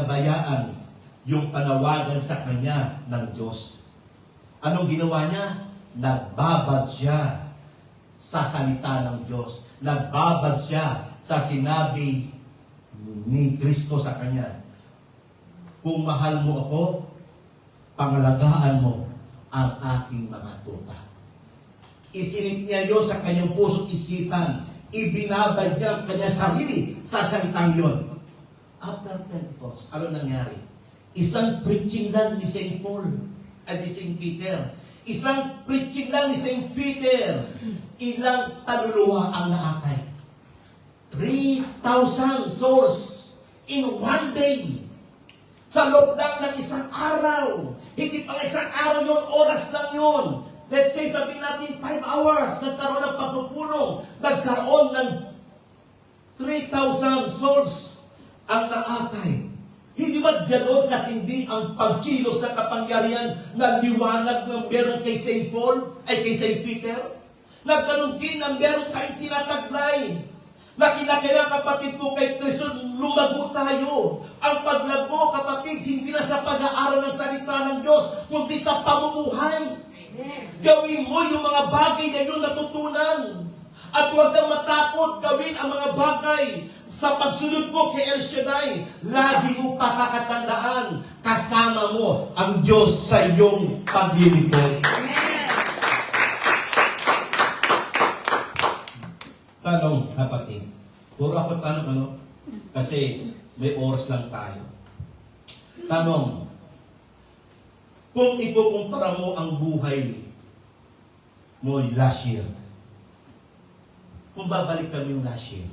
pinabayaan yung panawagan sa kanya ng Diyos. Anong ginawa niya? Nagbabad siya sa salita ng Diyos. Nagbabad siya sa sinabi ni Kristo sa kanya. Kung mahal mo ako, pangalagaan mo ang aking mga tupa. Isinip niya yun sa kanyang puso't isipan. Ibinabad niya ang kanyang sarili sa salitang yun. After Pentecost, ano nangyari? Isang preaching lang ni St. Paul at ni St. Peter. Isang preaching lang ni St. Peter. Ilang kaluluwa ang naakay. 3,000 souls in one day. Sa loob lang ng isang araw. Hindi pala isang araw yun, oras lang yun. Let's say, sabihin natin 5 hours, nagkaroon ng pagpupulong. Nagkaroon ng 3,000 souls ang naakay. Hindi ba gano'n na hindi ang pagkilos ng kapangyarihan na liwanag ng meron kay St. Paul, ay kay St. Peter? Nagkaroon din na meron kayong tinataglay. Na kinakailangan, kapatid ko, kay Kristo, lumago tayo. Ang paglago, kapatid, hindi na sa pag-aaral ng salita ng Diyos, kundi sa pamumuhay. Amen. Gawin mo yung mga bagay na iyong natutunan. At huwag kang matakot gawin ang mga bagay sa pagsunod mo kay El Shaddai. Lagi mo pakakatandaan, kasama mo ang Diyos sa iyong paglilingkod. Tanong, kapatid. Puro ako tanong, ano? Kasi may oras lang tayo. Tanong, kung ikukumpara mo ang buhay mo last year, kung babalik kami yung last year,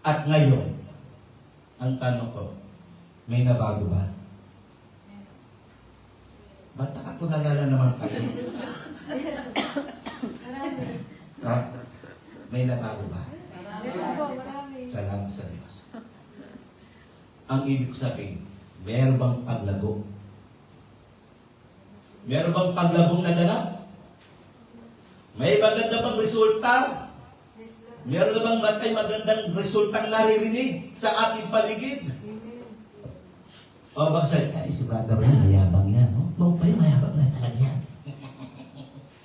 at ngayon, ang tanong ko, may nabago ba? Ba't nakatulala naman kayo? Ha? May nabago ba? Salamat sa Diyos. Ang ibig sabihin, meron bang paglago? Meron bang paglagong naganap? May maganda bang resulta? Meron na bang matay magandang resultang naririnig sa ating paligid? O bakit? Ay, si brother yan, mayabang yan. No, pa yung mayabang na talaga yan.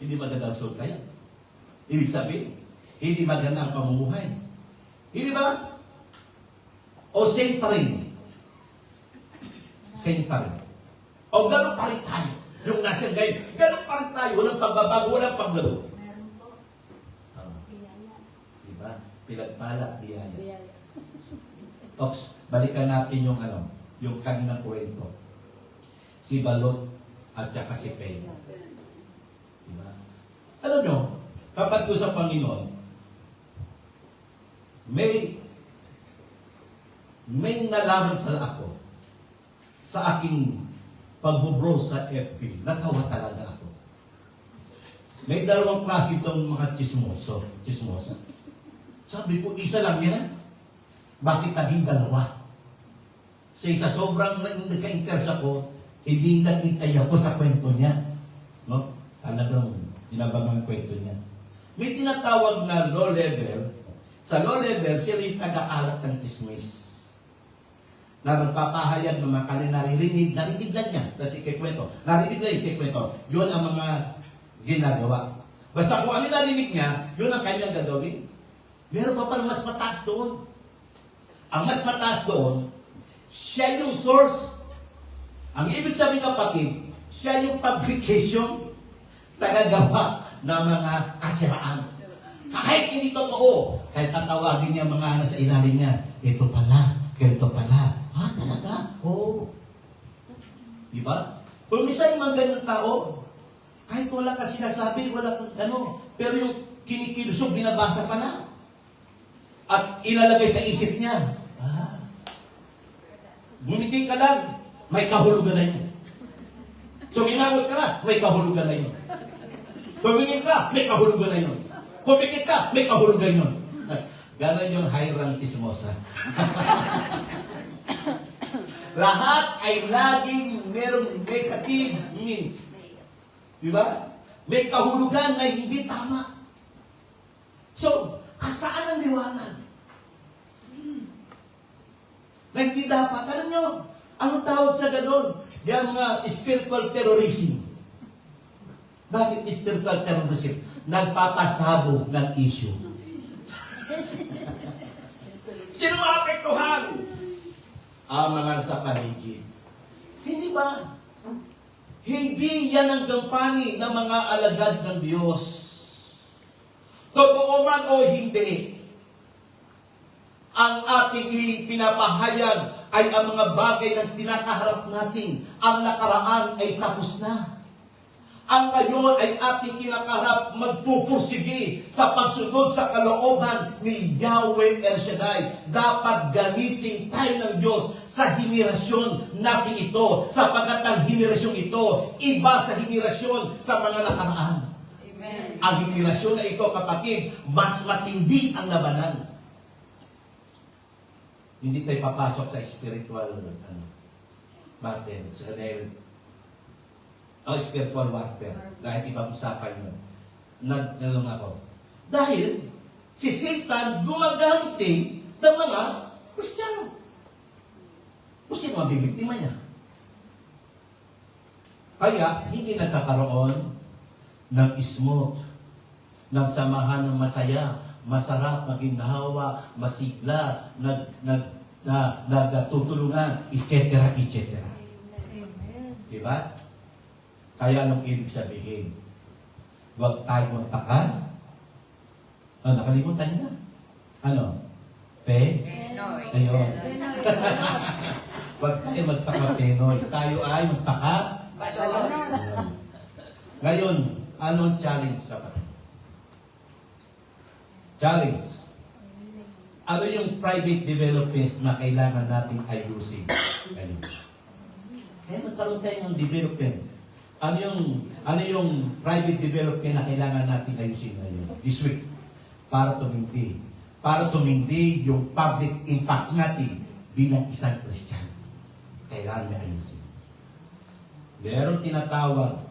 Hindi magandang resulta yan. Ibig sabihin, hindi maganda ang pamumuhay. Hindi ba? O same pa rin? Same pa rin. O gano'n pa rin tayo. Yung nasa ngayon, gano'n pa rin tayo. Walang pagbabago, walang paglago. Meron po. Biyaya. Diba? Pinagpala, biyaya. Ops, balikan natin yung yung kaninang kwento. Si Balot at saka si Pei. Diba? Alam nyo, kapag ko sa Panginoon, may nalaman pala ako sa aking pag-browse sa FB. Natawa talaga ako. May dalawang klase itong mga chismosa. Sabi ko, isa lang yan. Bakit naging dalawa? Sa isa, sobrang nagka-interest ako, hindi nagintay ako sa kwento niya. No? Talagang inabangan kwento niya. May tinatawag na low level. Sa low level, sila yung taga-alat ng chismis. Na magpapahayag ng mga kanya narinig lang niya. Tapos ikikwento. Narinig lang, ikikwento. Yun ang mga ginagawa. Basta kung ano narinig niya, yun ang kanyang gagawin. Meron pa parang mas mataas doon. Ang mas mataas doon, siya yung source. Ang ibig sabihin, kapatid, siya yung publication, tagagawa ng mga kasiraan. Kahit hindi totoo, kahit tatawagin niya mga nasa ilalim niya, ito pala, ganito pala. Talaga? Oo. Diba? Kung isa yung mga ganyan tao, kahit wala ka sinasabi, wala kang pero yung kinikilusog, binabasa pala. At ilalagay sa isip niya, bumiti ka lang, may kahulugan na yun. Suminawag ka na, may kahulugan na yun. Tumingin ka, may kahulugan na yun. Pumikit ka, may kahulugan yun. Ganon yung high-rank chismosa. Lahat ay laging merong negative means. Diba? May kahulugan na hindi tama. So, kasaan ang liwanag? Na Na hindi dapat. Alam nyo, anong tawag sa ganun? Yan mga spiritual terrorism. Bakit spiritual terrorism? Nagpapasabog ng issue. Sino maapektuhan? Ang mga sa paligid. Hindi ba? Hindi yan ang gampani ng mga alagad ng Diyos. Totoo man o hindi, ang ating pinapahayag ay ang mga bagay na kinakaharap natin. Ang nakaraan ay tapos na. Ang ngayon ay ating kinakaharap magpupursige sa pagsunod sa kalooban ni Yahweh El Shaddai. Dapat gamitin tayo ng Diyos sa henerasyon natin ito, sapagkat ang henerasyon ito, iba sa henerasyon sa mga nakaraan. Amen. Ang henerasyon na ito, kapatid, mas matindi ang labanan. Hindi tayo papasok sa spiritual battle, sa spiritual warfare. Dahil ibang usapan yun. Nagtanong ako. Dahil si Satan gumagamit din ng mga Kristiyano. Kung sino ang bibiktima niya. Kaya, hindi nagkakaroon ng smooth, ng samahan ng masaya, masarap, maginhawa, masigla, nagtutulungan, etc., etc. Amen. Diba? Kaya anong ibig sabihin? Huwag tayo magtaka. Nakalimutan niya. Ano? Penoy. Ayun. Penoy. Huwag tayo magtaka, Penoy. Tayo ay magtaka. Balon. Ayun. Ngayon, anong challenge sa kapatid? Challenge. Ano yung private developments na kailangan natin ayusin? Ayun. Kaya magkaroon tayo ng development. Ano yung private development na kailangan natin ayusin ngayon? This week. Para tumindi. Para tumindi yung public impact natin bilang isang Christian. Kailangan may ayusin. Meron tinatawag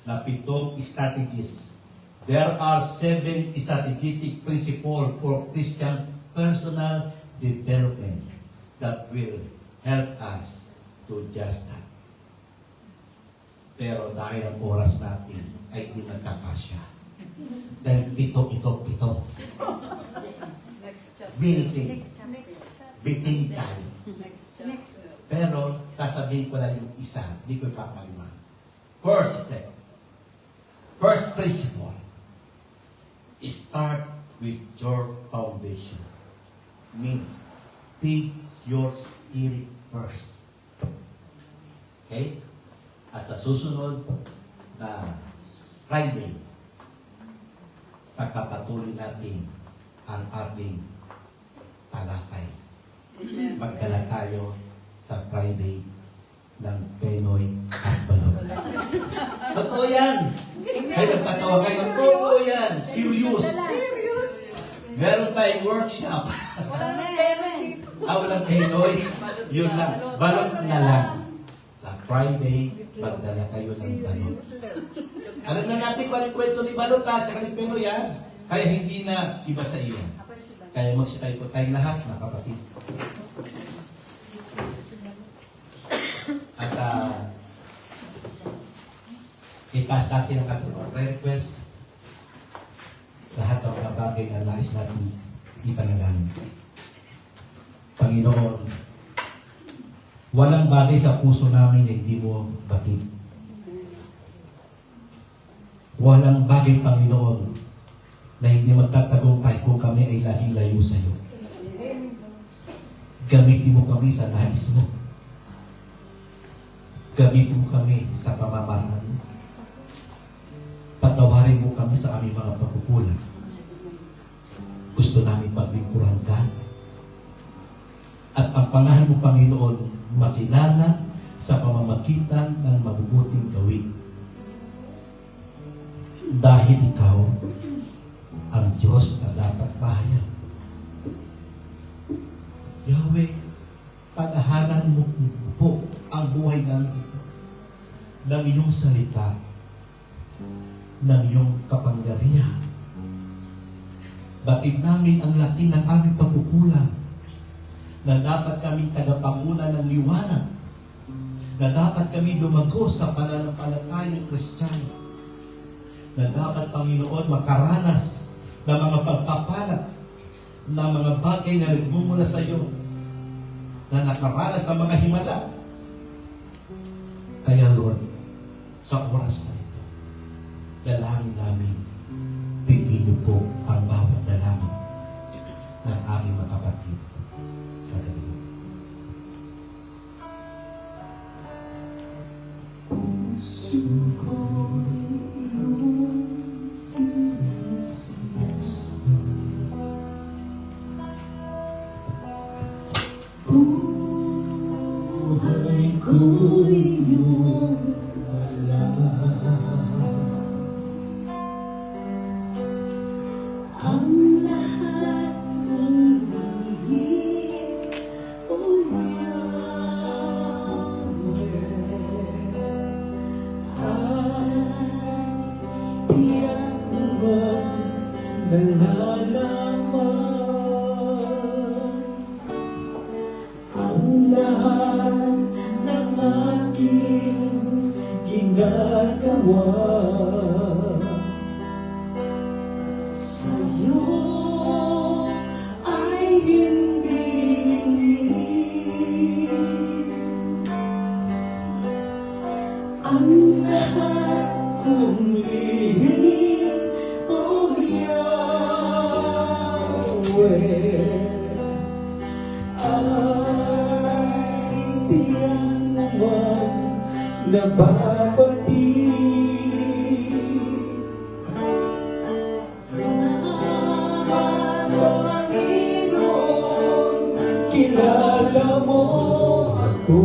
na 7 strategies. There are 7 strategic principles for Christian personal development that will help us to just that. Pero dahil ang oras natin ay di nagkakasya. Dahil ito. Next chapter. Biting. Next chapter. Biting tayo. Next chapter. Pero sasabihin ko lang yung isa, di ko ipapalima. First step. First principle. Start with your foundation. Means, feed your spirit first. Okay? At sa susunod na Friday, pagpapatuloy natin ang ating talakay. Magdala tayo sa Friday ng Penoy at Balon. Totoo yan! Kayo nagtatawa kayo. Totoo yan! Serious! Meron tayong workshop. Walang penoy. Walang Penoy. Yun lang. Balon na lang. Sa Friday, magdala kayo ng balon. Alam na natin kung anong kwento ni Balon at saka ni Penoy yan. Kaya hindi na iba sa iyo. Kaya magsipay po tayong lahat, mga kapatid. At itaas natin ang ating request. Lahat ng mga bagay na nais natin ipanalangin. Panginoon, walang bagay sa puso namin na hindi mo batid. Walang bagay, Panginoon, na hindi magtatagumpay kung kami ay laging layo sa iyo. Gamitin mo kami sa nais mo. Gamitin mo kami sa pamamaraan mo. Patawarin mo kami sa aming mga pagkukulang. Gusto namin paglingkuran ka. At ang pangalan mo, Panginoon, makilala sa pamamagitan ng mabubuting gawin. Dahil ikaw ang Diyos na dapat bahayan. Yahweh, padahanan mo po ang buhay namin ito ng iyong salita, ng iyong kapangyarihan. Batid namin ang laki ng aming pagkukulang na dapat kaming tagapanguna ng liwanag, na dapat kami lumago sa pananampalatayang Kristiyano, na dapat, Panginoon, makaranas ng mga pagpapalat, ng mga bagay na nagmumula sa iyo, na nakaranas sa mga himala. Kaya, Lord, sa oras na ito, dalangin namin, tingin niyo po ang bawat dalangin ng aking mga kapatid sa gabi. Puso ko'y iyong sinisimusta. Buhay ko'y iyong alam. Ang lahat ng lihim, O Yahweh, ay tiyak naman nalalaman. Ang lahat ng aking ginagawa sa'yo ay hindi ang lahat kong lihim, O Yahweh, ay tiyak naman nababati. Salamat, Panginoon, kilala mo ako.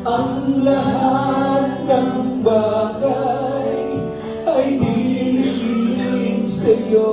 Ang lahat ng bagay ay dilingin sa'yo.